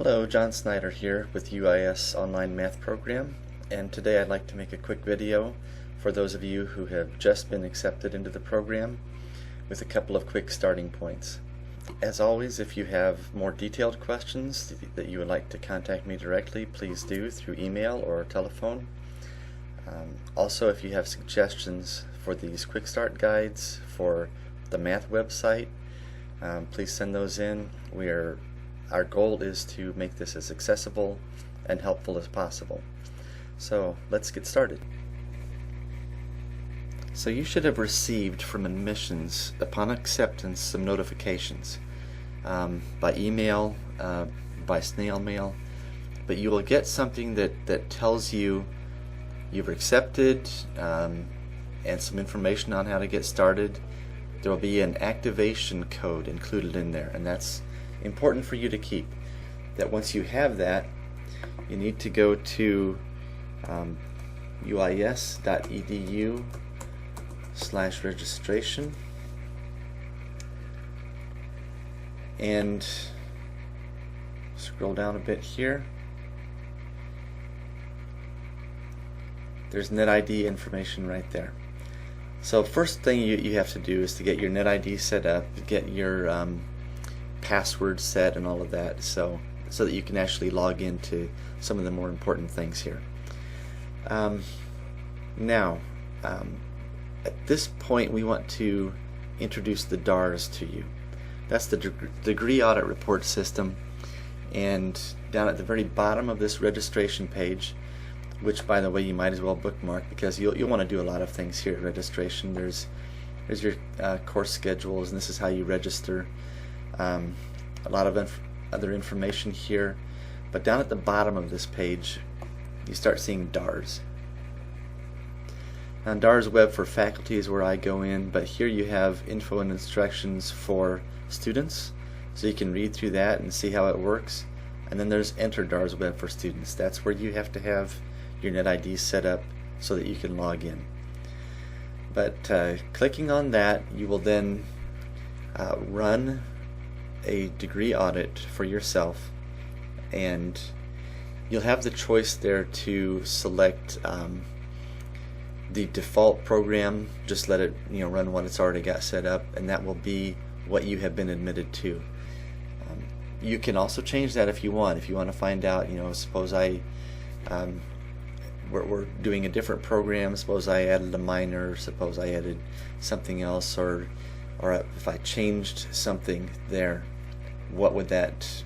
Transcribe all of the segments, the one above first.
Hello, John Snyder here with UIS Online Math Program, and today I'd like to make a quick video for those of you who have just been accepted into the program with a couple of quick starting points. As always, if you have more detailed questions that you would like to contact me directly, please do through email or telephone. Also, if you have suggestions for these quick start guides for the math website, please send those in. Our goal is to make this as accessible and helpful as possible. So let's get started. So you should have received from admissions upon acceptance some notifications by email, by snail mail, but you will get something that tells you you've accepted and some information on how to get started. There will be an activation code included in there, and that's important for you to keep. That once you have that, you need to go to uis.edu/registration and scroll down a bit here. There's NetID information right there. So first thing you have to do is to get your NetID set up, get your password set and all of that, so that you can actually log into some of the more important things here. Now, at this point we want to introduce the DARS to you. That's the Degree Audit Report System, and down at the very bottom of this registration page, which by the way you might as well bookmark because you'll want to do a lot of things here at registration. There's your course schedules, and this is how you register. A lot of other information here, but down at the bottom of this page you start seeing DARS. Now, DARS Web for Faculty is where I go in, but here you have info and instructions for students, so you can read through that and see how it works. And then there's Enter DARS Web for Students. That's where you have to have your NetID set up so that you can log in. But clicking on that, you will then run a degree audit for yourself, and you'll have the choice there to select the default program. Just let it run what it's already got set up, and that will be what you have been admitted to. You can also change that if you want. If you want to find out, suppose we're doing a different program, suppose I added a minor, suppose I added something else, or if I changed something there, what would that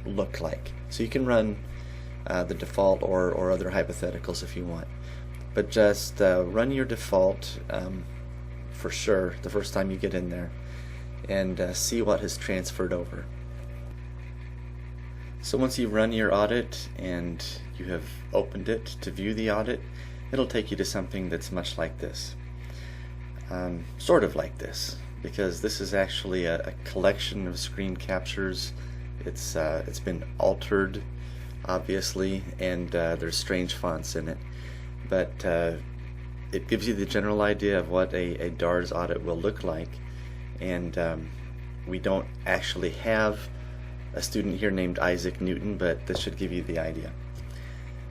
look like? So you can run the default or other hypotheticals if you want, but just run your default for sure the first time you get in there and see what has transferred over. So once you've run your audit and you have opened it to view the audit, it'll take you to something that's much like this. Sort of like this, because this is actually a collection of screen captures. It's been altered, obviously, and there's strange fonts in it, but it gives you the general idea of what a DARS audit will look like. And we don't actually have a student here named Isaac Newton, but this should give you the idea.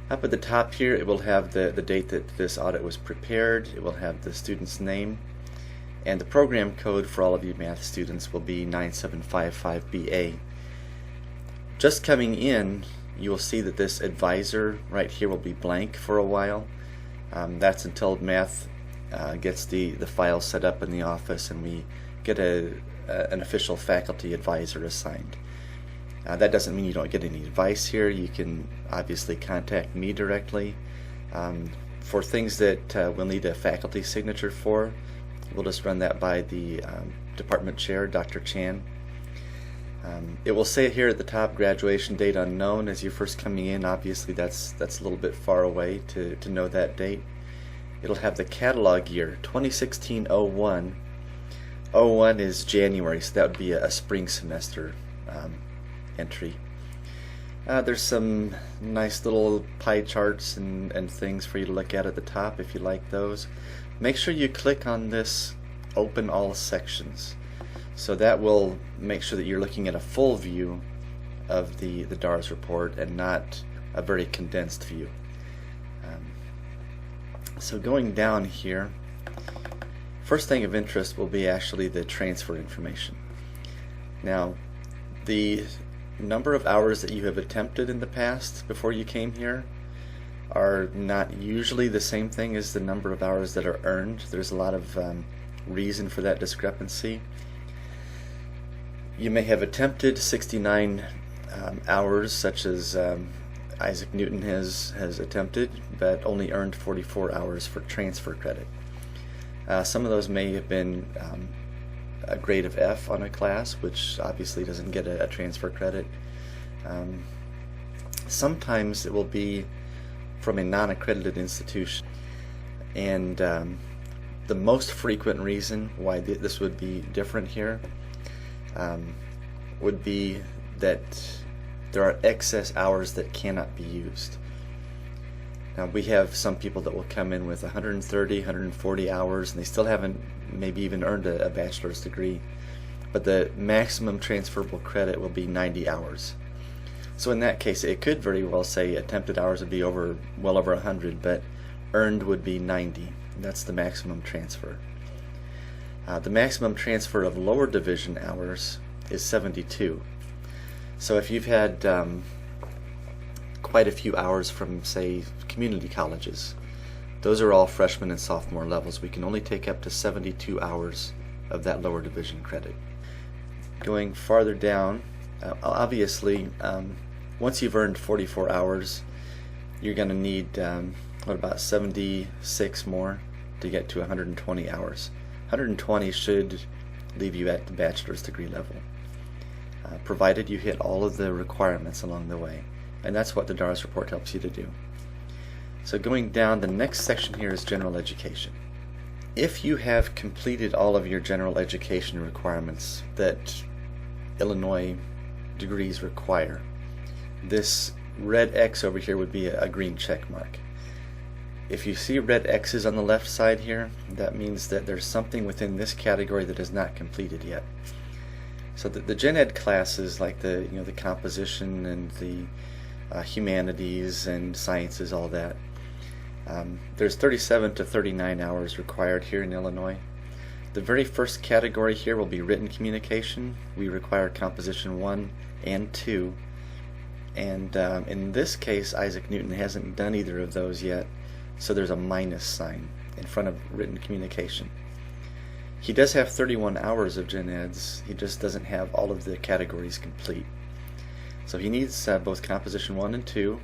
Up at the top here, it will have the date that this audit was prepared. It will have the student's name, and the program code for all of you math students will be 9755BA. Just coming in, you will see that this advisor right here will be blank for a while. That's until math gets the file set up in the office and we get an official faculty advisor assigned. That doesn't mean you don't get any advice here. You can obviously contact me directly. For things that we'll need a faculty signature for, we'll just run that by the department chair, Dr. Chan. It will say here at the top, graduation date unknown. As you're first coming in, obviously that's a little bit far away to know that date. It'll have the catalog year, 2016-01. 01 is January, so that would be a spring semester entry. There's some nice little pie charts and things for you to look at the top if you like those. Make sure you click on this Open All Sections. So that will make sure that you're looking at a full view of the DARS report and not a very condensed view. So going down here, first thing of interest will be actually the transfer information. Now, the number of hours that you have attempted in the past before you came here are not usually the same thing as the number of hours that are earned. There's a lot of reason for that discrepancy. You may have attempted 69 hours, such as Isaac Newton has attempted, but only earned 44 hours for transfer credit. Some of those may have been a grade of F on a class, which obviously doesn't get a transfer credit. Sometimes it will be from a non-accredited institution, and the most frequent reason why this would be different here would be that there are excess hours that cannot be used. Now, we have some people that will come in with 130, 140 hours, and they still haven't maybe even earned a bachelor's degree, but the maximum transferable credit will be 90 hours. So in that case, it could very well say attempted hours would be well over 100, but earned would be 90. That's the maximum transfer. The maximum transfer of lower division hours is 72. So if you've had quite a few hours from, say, community colleges, those are all freshman and sophomore levels. We can only take up to 72 hours of that lower division credit. Going farther down, obviously, once you've earned 44 hours, you're going to need about 76 more to get to 120 hours. 120 should leave you at the bachelor's degree level, provided you hit all of the requirements along the way. And that's what the DARS report helps you to do. So going down, the next section here is general education. If you have completed all of your general education requirements that Illinois degrees require, this red X over here would be a green check mark. If you see red X's on the left side here, that means that there's something within this category that is not completed yet. So the Gen Ed classes, like the composition and the humanities and sciences, all that, there's 37 to 39 hours required here in Illinois. The very first category here will be written communication. We require composition 1 and 2, and in this case Isaac Newton hasn't done either of those yet, so there's a minus sign in front of written communication. He does have 31 hours of Gen Eds, he just doesn't have all of the categories complete. So he needs both composition 1 and 2.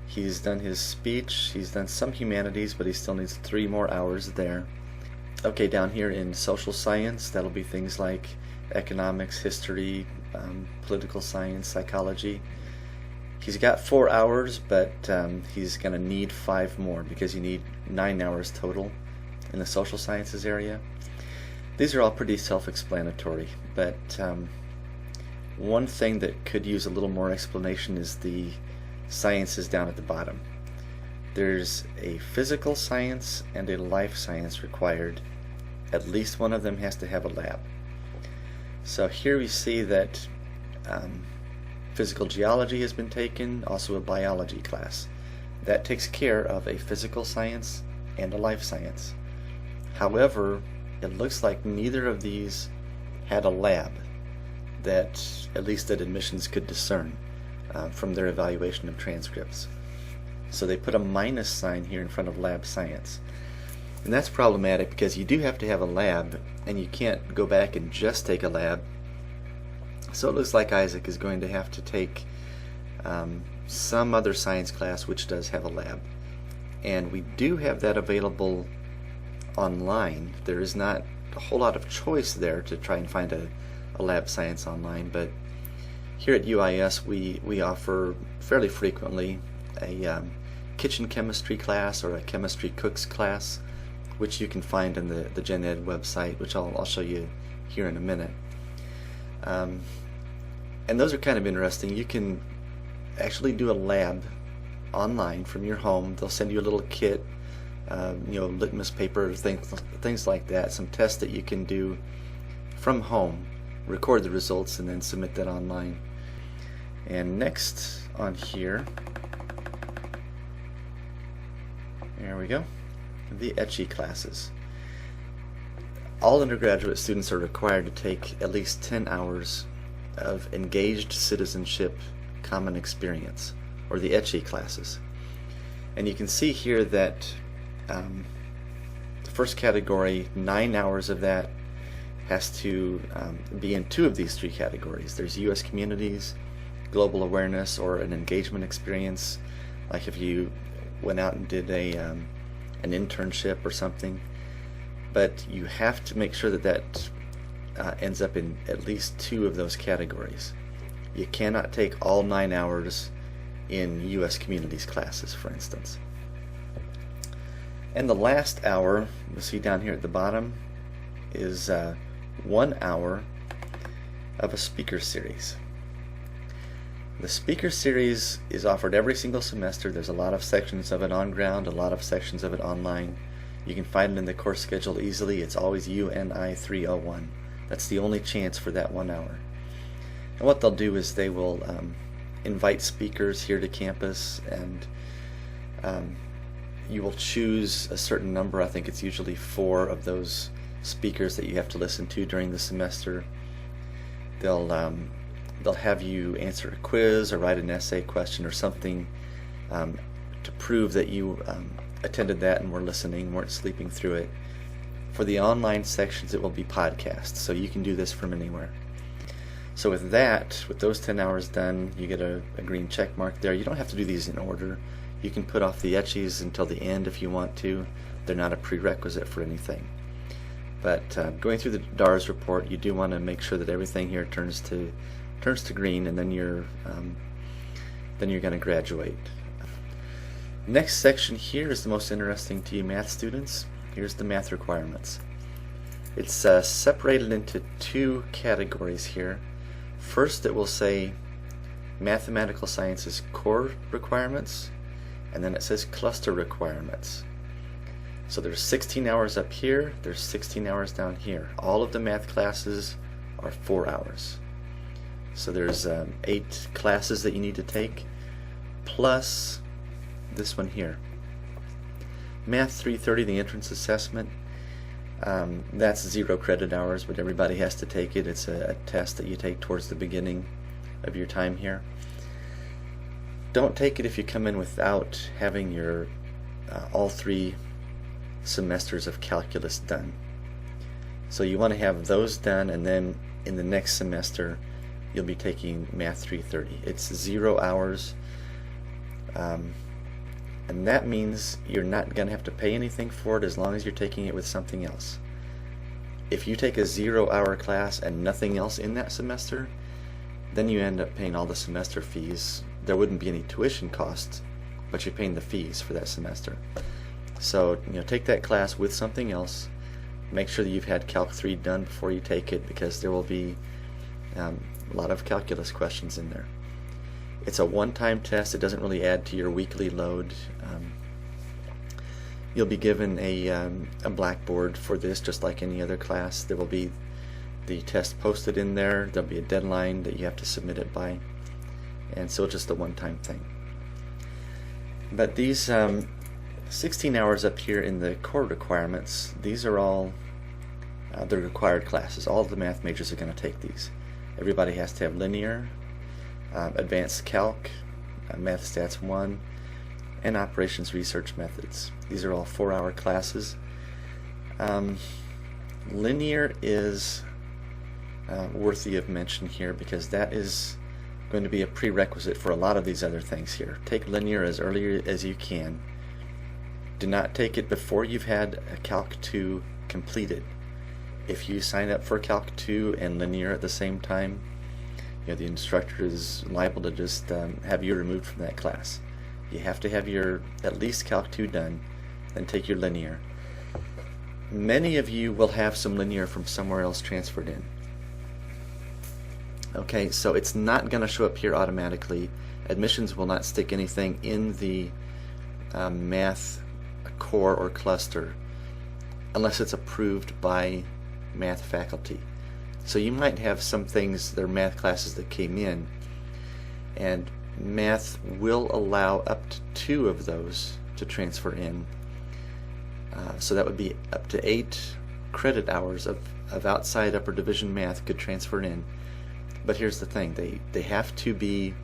He's done his speech, he's done some humanities, but he still needs 3 more hours there. Okay, down here in social science, that'll be things like economics, history, political science, psychology. He's got 4 hours, but he's going to need 5 more because you need 9 hours total in the social sciences area. These are all pretty self-explanatory, but one thing that could use a little more explanation is the sciences down at the bottom. There's a physical science and a life science required. At least one of them has to have a lab. So here we see that physical geology has been taken, also a biology class. That takes care of a physical science and a life science. However, it looks like neither of these had a lab that, at least that admissions could discern from their evaluation of transcripts. So they put a minus sign here in front of lab science. And that's problematic because you do have to have a lab, and you can't go back and just take a lab. So it looks like Isaac is going to have to take some other science class which does have a lab. And we do have that available online. There is not a whole lot of choice there to try and find a lab science online, but here at UIS we offer fairly frequently a kitchen chemistry class or a chemistry cooks class, which you can find in the Gen Ed website, which I'll show you here in a minute. And those are kind of interesting. You can actually do a lab online from your home. They'll send you a little kit, litmus paper, things like that, some tests that you can do from home, record the results, and then submit that online. And next on here, there we go, the ECHE classes. All undergraduate students are required to take at least 10 hours of engaged citizenship common experience, or the ECHE classes. And you can see here that the first category, 9 hours of that has to be in two of these three categories. There's U.S. communities, global awareness, or an engagement experience, like if you went out and did an internship or something. But you have to make sure that that ends up in at least two of those categories. You cannot take all 9 hours in U.S. communities classes, for instance. And the last hour, you'll see down here at the bottom, is 1 hour of a speaker series. The speaker series is offered every single semester. There's a lot of sections of it on ground, a lot of sections of it online. You can find it in the course schedule easily. It's always UNI 301. That's the only chance for that 1 hour. And what they'll do is they will invite speakers here to campus, and you will choose a certain number. I think it's usually 4 of those speakers that you have to listen to during the semester. They'll have you answer a quiz or write an essay question or something to prove that you attended that and were listening, weren't sleeping through it. For the online sections, it will be podcasts, so you can do this from anywhere. So with that, with those 10 hours done, you get a green check mark there. You don't have to do these in order. You can put off the ECHEs until the end if you want to. They're not a prerequisite for anything. But going through the DARS report, you do want to make sure that everything here turns to green, and then you're going to graduate. Next section here is the most interesting to you math students. Here's the math requirements. It's separated into 2 categories here. First, it will say mathematical sciences core requirements, and then it says cluster requirements. So there's 16 hours up here, there's 16 hours down here. All of the math classes are 4 hours. So there's 8 classes that you need to take, plus this one here. Math 330, the entrance assessment, that's 0 credit hours, but everybody has to take it. It's a test that you take towards the beginning of your time here. Don't take it if you come in without having your all 3 semesters of calculus done. So you want to have those done, and then in the next semester you'll be taking Math 330. It's 0 hours, and that means you're not going to have to pay anything for it as long as you're taking it with something else. If you take a 0 hour class and nothing else in that semester, then you end up paying all the semester fees. There wouldn't be any tuition costs, but you're paying the fees for that semester. So take that class with something else. Make sure that you've had Calc 3 done before you take it, because there will be a lot of calculus questions in there. It's a one-time test. It doesn't really add to your weekly load. You'll be given a blackboard for this, just like any other class. There will be the test posted in there. There'll be a deadline that you have to submit it by, and so it's just a one-time thing. But these 16 hours up here in the core requirements, these are all the required classes. All of the math majors are going to take these. Everybody has to have linear, advanced calc, math stats 1, and operations research methods. These are all 4 hour classes. Linear is worthy of mention here, because that is going to be a prerequisite for a lot of these other things here. Take linear as early as you can. Do not take it before you've had a Calc 2 completed. If you sign up for Calc 2 and linear at the same time, the instructor is liable to just have you removed from that class. You have to have your at least Calc 2 done, then take your linear. Many of you will have some linear from somewhere else transferred in. Okay, so it's not going to show up here automatically. Admissions will not stick anything in the math core or cluster unless it's approved by math faculty. So you might have some things that are math classes that came in, and math will allow up to 2 of those to transfer in. So that would be up to 8 credit hours of outside upper division math could transfer in. But here's the thing, they have to be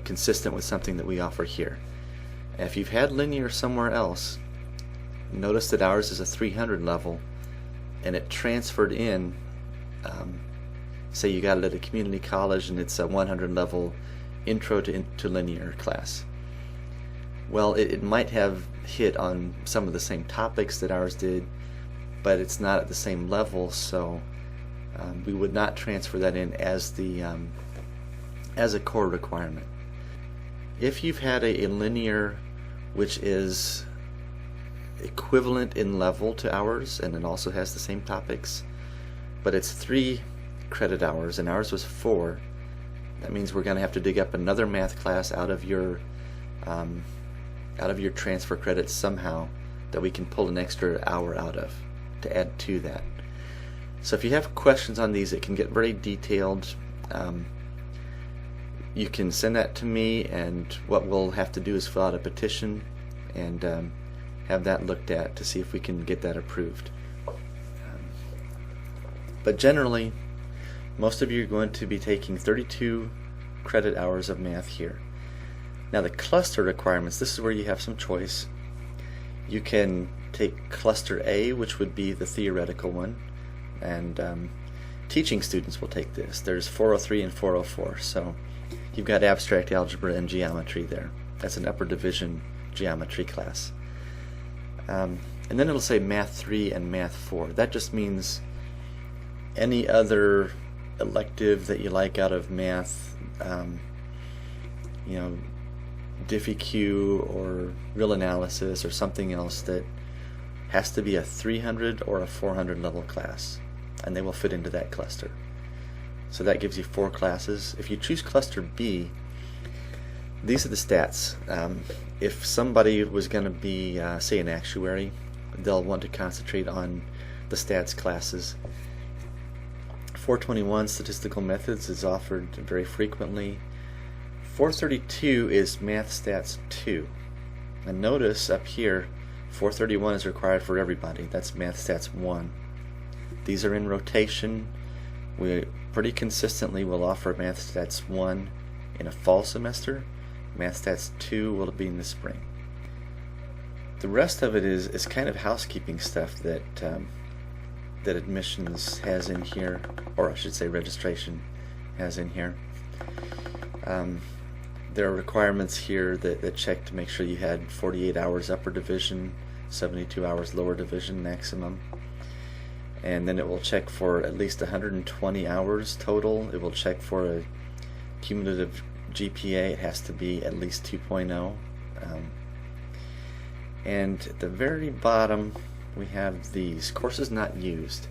consistent with something that we offer here. If you've had linear somewhere else, notice that ours is a 300 level and it transferred in, say you got it at a community college and it's a 100 level intro to linear class. Well, it might have hit on some of the same topics that ours did, but it's not at the same level, so we would not transfer that in as a core requirement. If you've had a linear which is equivalent in level to ours and it also has the same topics, but it's 3 credit hours and ours was 4, that means we're going to have to dig up another math class out of your transfer credits somehow that we can pull an extra hour out of to add to that. So if you have questions on these, it can get very detailed. You can send that to me, and what we'll have to do is fill out a petition and have that looked at to see if we can get that approved. But generally, most of you are going to be taking 32 credit hours of math here. Now the cluster requirements, this is where you have some choice. You can take cluster A, which would be the theoretical one, and teaching students will take this. There's 403 and 404, so you've got abstract algebra and geometry there. That's an upper division geometry class. And then it'll say Math 3 and Math 4. That just means any other elective that you like out of math, Diffie-Q or real analysis or something else that has to be a 300 or a 400 level class, and they will fit into that cluster. So that gives you 4 classes. If you choose cluster B, these are the stats. If somebody was going to be, say, an actuary, they'll want to concentrate on the stats classes. 421 statistical methods is offered very frequently. 432 is Math Stats 2. And notice up here, 431 is required for everybody. That's Math Stats 1. These are in rotation. We pretty consistently will offer Math Stats 1 in a fall semester. Math Stats 2 will be in the spring. The rest of it is kind of housekeeping stuff that admissions has in here, or I should say registration has in here. There are requirements here that check to make sure you had 48 hours upper division, 72 hours lower division maximum. And then it will check for at least 120 hours total. It will check for a cumulative GPA. It has to be at least 2.0. And at the very bottom we have these courses not used.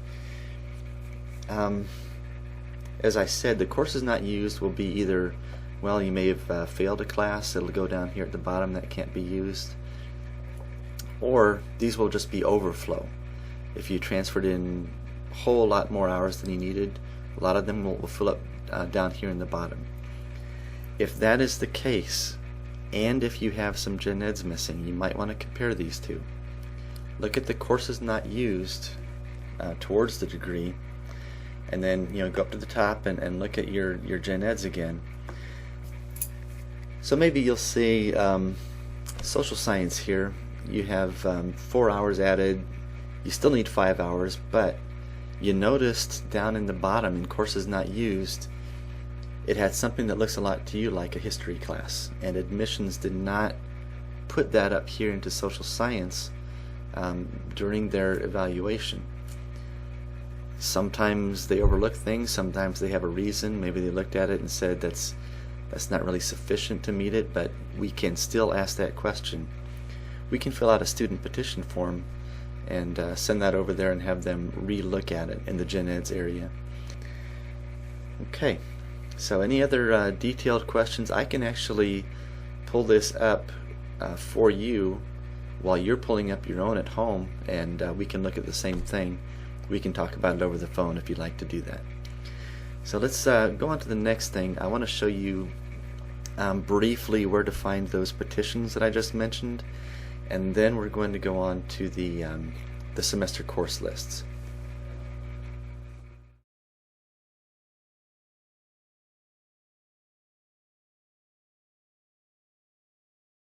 As I said, the courses not used will be either, well, you may have failed a class, it'll go down here at the bottom, that can't be used, or these will just be overflow. If you transferred in a whole lot more hours than you needed, a lot of them will fill up down here in the bottom. If that is the case, and if you have some gen eds missing, you might want to compare these two. Look at the courses not used towards the degree, and then go up to the top and look at your gen eds again. So maybe you'll see social science here. You have 4 hours added. You still need 5 hours, but you noticed down in the bottom in courses not used, it had something that looks a lot to you like a history class, and admissions did not put that up here into social science during their evaluation. Sometimes they overlook things, sometimes they have a reason. Maybe they looked at it and said that's not really sufficient to meet it, but we can still ask that question. We can fill out a student petition form and send that over there and have them re-look at it in the gen eds area. Okay, so any other detailed questions? I can actually pull this up for you while you're pulling up your own at home, and we can look at the same thing. We can talk about it over the phone if you'd like to do that. So let's go on to the next thing. I want to show you briefly where to find those petitions that I just mentioned, and then we're going to go on to the semester course lists.